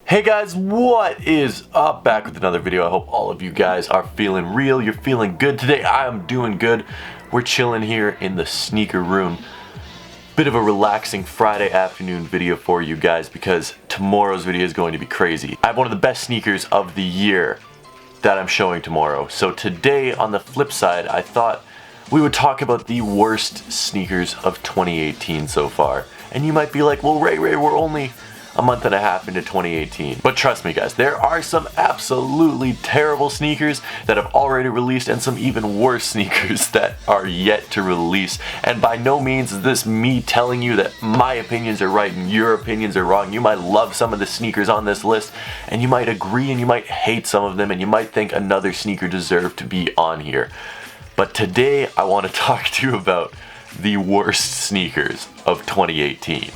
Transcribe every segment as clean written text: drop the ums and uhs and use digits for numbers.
Hey guys, what is up? Back with another video. I hope all of you guys are feeling real. You're feeling good today. I am doing good. We're chilling here in the sneaker room. Bit of a relaxing Friday afternoon video for you guys because tomorrow's video is going to be crazy. I have one of the best sneakers of the year that I'm showing tomorrow. So today, on the flip side, I thought we would talk about the worst sneakers of 2018 so far. And you might be like, well, Ray, we're only a month and a half into 2018. But trust me guys, there are some absolutely terrible sneakers that have already released and some even worse sneakers that are yet to release. And by no means is this me telling you that my opinions are right and your opinions are wrong. You might love some of the sneakers on this list and you might agree and you might hate some of them and you might think another sneaker deserved to be on here. But today I want to talk to you about the worst sneakers of 2018.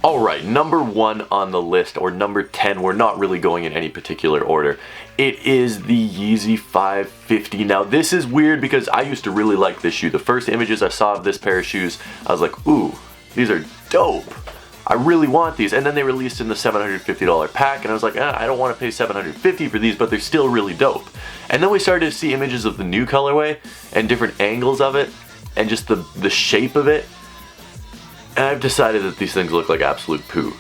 Alright, number 1 on the list, or number 10, we're not really going in any particular order. It is the Yeezy 550. Now this is weird because I used to really like this shoe. The first images I saw of this pair of shoes, I was like, ooh, these are dope. I really want these. And then they released in the $750 pack and I was like, I don't want to pay $750 for these, but they're still really dope. And then we started to see images of the new colorway and different angles of it and just the shape of it. And I've decided that these things look like absolute poo.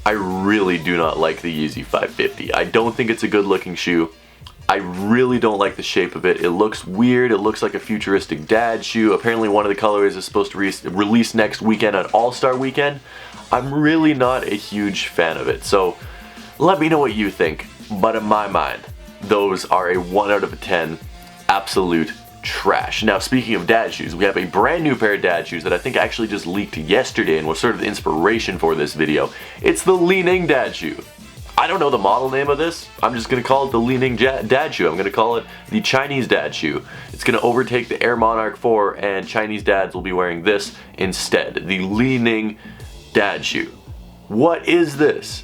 I really do not like the Yeezy 550. I don't think it's a good looking shoe. I really don't like the shape of it. It looks weird. It looks like a futuristic dad shoe. Apparently one of the colorways is supposed to release next weekend on All-Star Weekend. I'm really not a huge fan of it. So let me know what you think. But in my mind, those are a 1 out of 10 absolute trash. Now speaking of dad shoes, we have a brand new pair of dad shoes that I think actually just leaked yesterday and was sort of the inspiration for this video. It's the Li-Ning dad shoe. I don't know the model name of this. I'm just going to call it the Li-Ning dad shoe. I'm going to call it the Chinese dad shoe. It's going to overtake the Air Monarch 4 and Chinese dads will be wearing this instead. The Li-Ning dad shoe. What is this?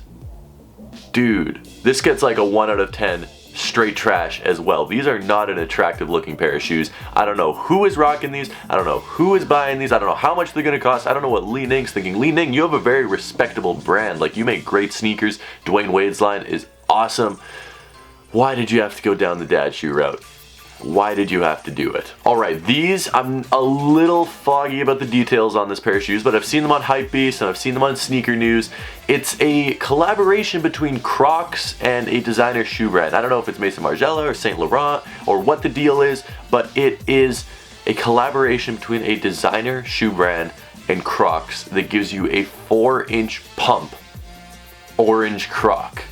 Dude, this gets like a 1 out of 10 straight trash as well. These are not an attractive looking pair of shoes. I don't know who is rocking these. I don't know who is buying these. I don't know how much they're gonna cost. I don't know what Li-Ning's thinking. Li-Ning, you have a very respectable brand. Like, you make great sneakers. Dwayne Wade's line is awesome. Why did you have to go down the dad shoe route? Why did you have to do it? Alright, these, I'm a little foggy about the details on this pair of shoes, but I've seen them on Hypebeast and I've seen them on Sneaker News. It's a collaboration between Crocs and a designer shoe brand. I don't know if it's Maison Margiela or Saint Laurent or what the deal is, but it is a collaboration between a designer shoe brand and Crocs that gives you a 4-inch pump orange Croc.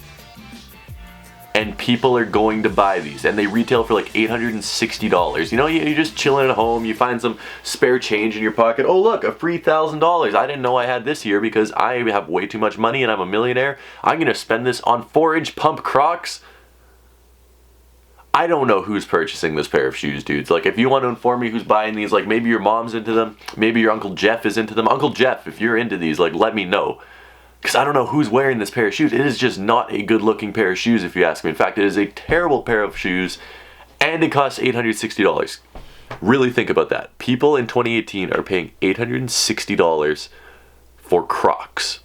And people are going to buy these and they retail for like $860. You know, you're just chilling at home, you find some spare change in your pocket. Oh look, a free $1,000. I didn't know I had this here because I have way too much money and I'm a millionaire. I'm gonna spend this on 4-inch pump Crocs. I don't know who's purchasing this pair of shoes, dudes. Like, if you want to inform me who's buying these, like maybe your mom's into them, maybe your Uncle Jeff is into them. Uncle Jeff, if you're into these, like, let me know. Because I don't know who's wearing this pair of shoes. It is just not a good looking pair of shoes if you ask me. In fact, it is a terrible pair of shoes and it costs $860. Really think about that. People in 2018 are paying $860 for Crocs.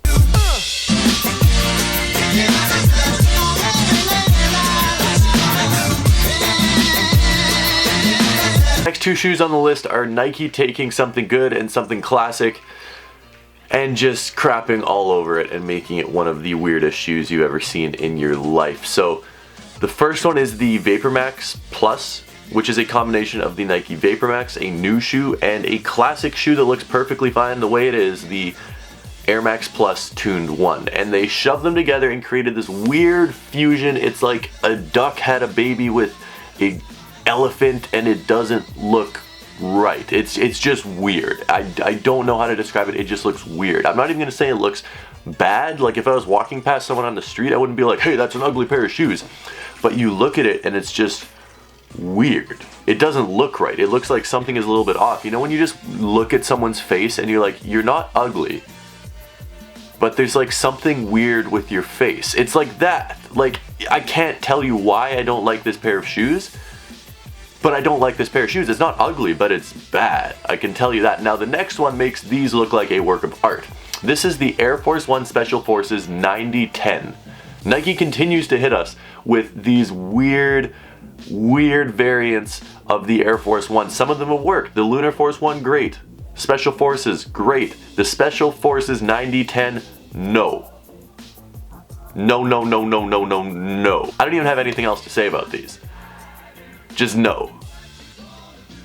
Next two shoes on the list are Nike taking something good and something classic and just crapping all over it and making it one of the weirdest shoes you've ever seen in your life. So the first one is the Vapor Max Plus, which is a combination of the Nike Vapor Max, a new shoe, and a classic shoe that looks perfectly fine the way it is, the Air Max Plus Tuned 1. And they shoved them together and created this weird fusion. It's like a duck had a baby with an elephant and it doesn't look right. It's just weird. I don't know how to describe it. It just looks weird. I'm not even gonna say it looks bad. Like, if I was walking past someone on the street, I wouldn't be like, hey, that's an ugly pair of shoes. But you look at it and it's just weird. It doesn't look right. It looks like something is a little bit off. You know, when you just look at someone's face and you're like, you're not ugly, but there's like something weird with your face. It's like that. Like, I can't tell you why I don't like this pair of shoes, But I don't like this pair of shoes. It's not ugly, but it's bad. I can tell you that. Now the next one makes these look like a work of art. This is the Air Force One Special Forces 9010. Nike continues to hit us with these weird variants of the Air Force One. Some of them will work. The Lunar Force One, great. Special Forces, great. The Special Forces 9010, no. No, no, no, no, no, no, no. I don't even have anything else to say about these. Just no.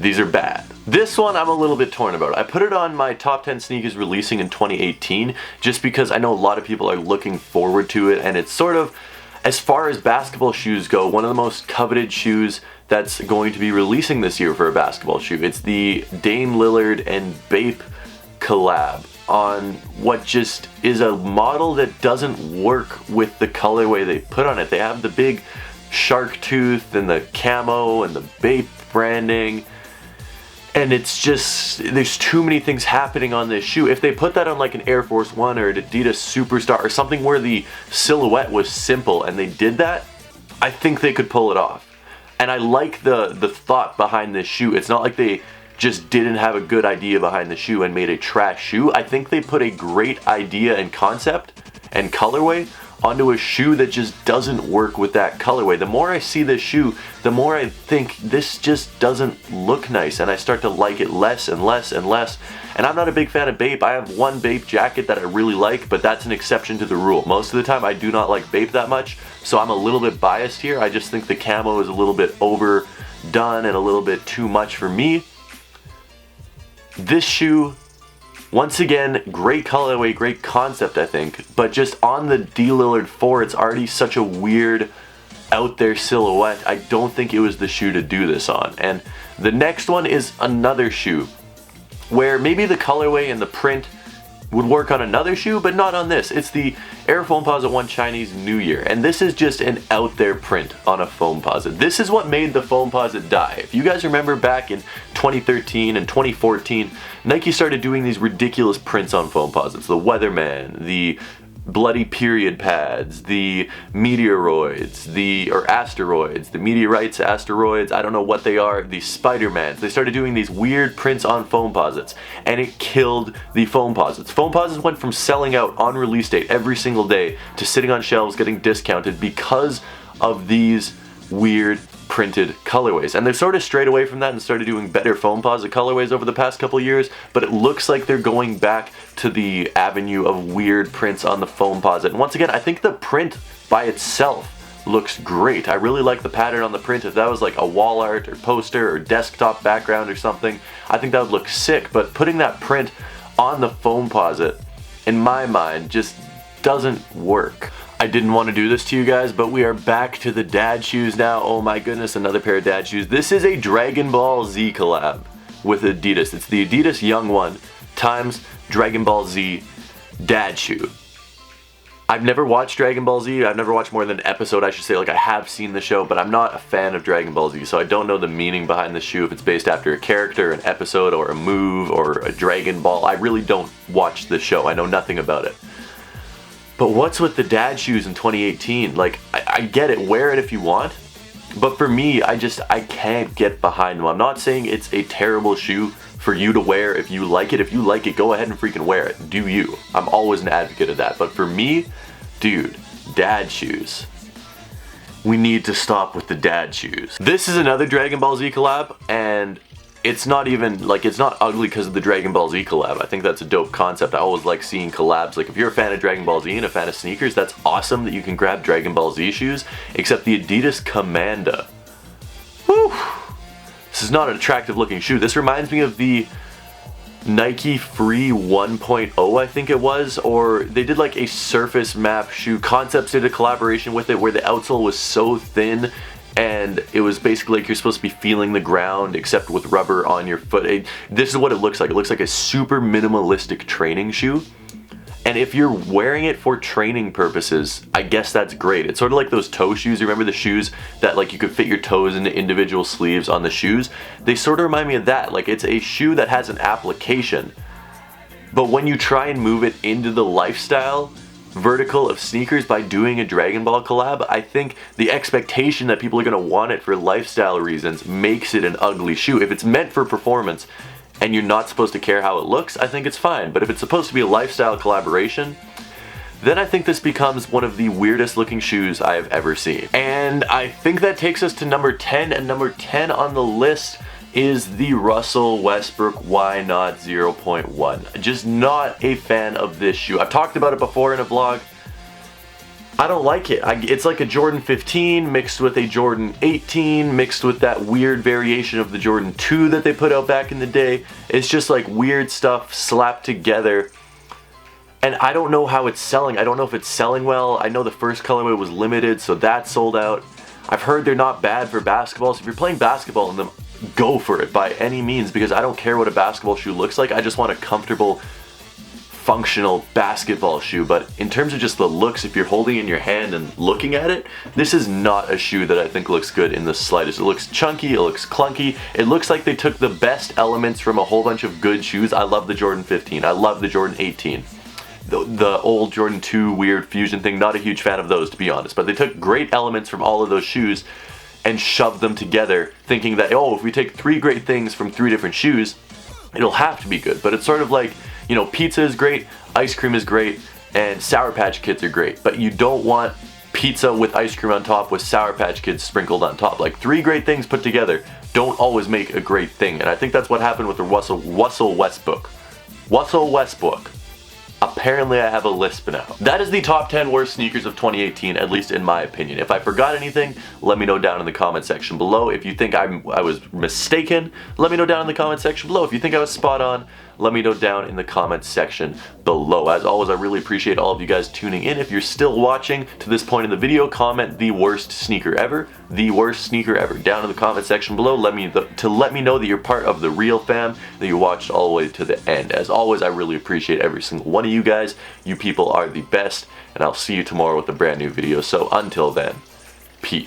These are bad. This one I'm a little bit torn about. I put it on my top 10 sneakers releasing in 2018 just because I know a lot of people are looking forward to it, and it's sort of, as far as basketball shoes go, one of the most coveted shoes that's going to be releasing this year for a basketball shoe. It's the Dame Lillard and Bape collab on what just is a model that doesn't work with the colorway they put on it. They have the big shark tooth and the camo and the Bape branding, and it's just, there's too many things happening on this shoe. If they put that on like an Air Force One or an Adidas Superstar or something where the silhouette was simple and they did that, I think they could pull it off. And I like the thought behind this shoe. It's not like they just didn't have a good idea behind the shoe and made a trash shoe. I think they put a great idea and concept and colorway onto a shoe that just doesn't work with that colorway. The more I see this shoe, the more I think this just doesn't look nice, and I start to like it less and less and less. And I'm not a big fan of Bape. I have one Bape jacket that I really like, but that's an exception to the rule. Most of the time I do not like Bape that much, so I'm a little bit biased here. I just think the camo is a little bit overdone and a little bit too much for me. This shoe, once again, great colorway, great concept, I think, but just on the D Lillard 4, it's already such a weird, out there silhouette. I don't think it was the shoe to do this on. And the next one is another shoe where maybe the colorway and the print would work on another shoe, but not on this. It's the Air Foamposite 1 Chinese New Year, and this is just an out there print on a Foamposite. This is what made the Foamposite die. If you guys remember back in 2013 and 2014, Nike started doing these ridiculous prints on Foamposites. The Weatherman, the bloody period pads, the meteoroids, or asteroids, the meteorites, asteroids, I don't know what they are, the Spider-Mans. They started doing these weird prints on Foamposites, and it killed the Foamposites. Foamposites went from selling out on release date every single day to sitting on shelves getting discounted because of these weird printed colorways. And they've sort of strayed away from that and started doing better Foamposite colorways over the past couple years, but it looks like they're going back to the avenue of weird prints on the Foamposite. And once again, I think the print by itself looks great. I really like the pattern on the print. If that was like a wall art or poster or desktop background or something, I think that would look sick. But putting that print on the Foamposite, in my mind, just doesn't work. I didn't want to do this to you guys, but we are back to the dad shoes now. Oh my goodness, another pair of dad shoes. This is a Dragon Ball Z collab with Adidas. It's the Adidas Young One times Dragon Ball Z dad shoe. I've never watched Dragon Ball Z. I've never watched more than an episode, I should say. Like, I have seen the show, but I'm not a fan of Dragon Ball Z, so I don't know the meaning behind the shoe, if it's based after a character, an episode, or a move, or a Dragon Ball. I really don't watch the show. I know nothing about it. But what's with the dad shoes in 2018? Like, I get it, wear it if you want, but for me, I can't get behind them. I'm not saying it's a terrible shoe for you to wear if you like it. If you like it, go ahead and freaking wear it. Do you. I'm always an advocate of that. But for me, dude, dad shoes. We need to stop with the dad shoes. This is another Dragon Ball Z collab, and it's not even, like, it's not ugly because of the Dragon Ball Z collab. I think that's a dope concept. I always like seeing collabs. Like, if you're a fan of Dragon Ball Z and a fan of sneakers, that's awesome that you can grab Dragon Ball Z shoes, except the Adidas Commanda. Whew. This is not an attractive looking shoe. This reminds me of the Nike Free 1.0, I think it was, or they did like a surface map shoe. Concepts did a collaboration with it where the outsole was so thin and it was basically like you're supposed to be feeling the ground except with rubber on your foot. This is what it looks like. It looks like a super minimalistic training shoe. And if you're wearing it for training purposes, I guess that's great. It's sort of like those toe shoes. You remember the shoes that like you could fit your toes into individual sleeves on the shoes? They sort of remind me of that. Like, it's a shoe that has an application, but when you try and move it into the lifestyle, vertical of sneakers by doing a Dragon Ball collab. I think the expectation that people are going to want it for lifestyle reasons makes it an ugly shoe. If it's meant for performance and you're not supposed to care how it looks, I think it's fine. But if it's supposed to be a lifestyle collaboration, then I think this becomes one of the weirdest looking shoes I have ever seen. And I think that takes us to number 10, and number 10 on the list is the Russell Westbrook Y Not 0.1. Just not a fan of this shoe. I've talked about it before in a vlog. I don't like it. It's like a Jordan 15 mixed with a Jordan 18 mixed with that weird variation of the Jordan 2 that they put out back in the day. It's just like weird stuff slapped together. And I don't know how it's selling. I don't know if it's selling well. I know the first colorway was limited, so that sold out. I've heard they're not bad for basketball, so if you're playing basketball in them, go for it by any means, because I don't care what a basketball shoe looks like. I just want a comfortable, functional basketball shoe. But in terms of just the looks, if you're holding it in your hand and looking at it, this is not a shoe that I think looks good in the slightest. It looks chunky, it looks clunky, it looks like they took the best elements from a whole bunch of good shoes. I love the Jordan 15, I love the Jordan 18. The old Jordan 2 weird fusion thing, not a huge fan of those, to be honest, but they took great elements from all of those shoes and shoved them together thinking that, oh, if we take 3 great things from 3 different shoes, it'll have to be good. But it's sort of like, you know, pizza is great, ice cream is great, and Sour Patch Kids are great, but you don't want pizza with ice cream on top with Sour Patch Kids sprinkled on top. Like, 3 great things put together don't always make a great thing, and I think that's what happened with the Russell Westbrook. Russell Westbrook. Apparently I have a lisp now. That is the top 10 worst sneakers of 2018, at least in my opinion. If I forgot anything, let me know down in the comment section below. If you think I was mistaken, let me know down in the comment section below. If you think I was spot on, let me know down in the comment section below. As always, I really appreciate all of you guys tuning in. If you're still watching to this point in the video, comment the worst sneaker ever. The worst sneaker ever down in the comment section below. Let me know that you're part of the real fam, that you watched all the way to the end. As always, I really appreciate every single one of you guys. You people are the best, and I'll see you tomorrow with a brand new video. So until then.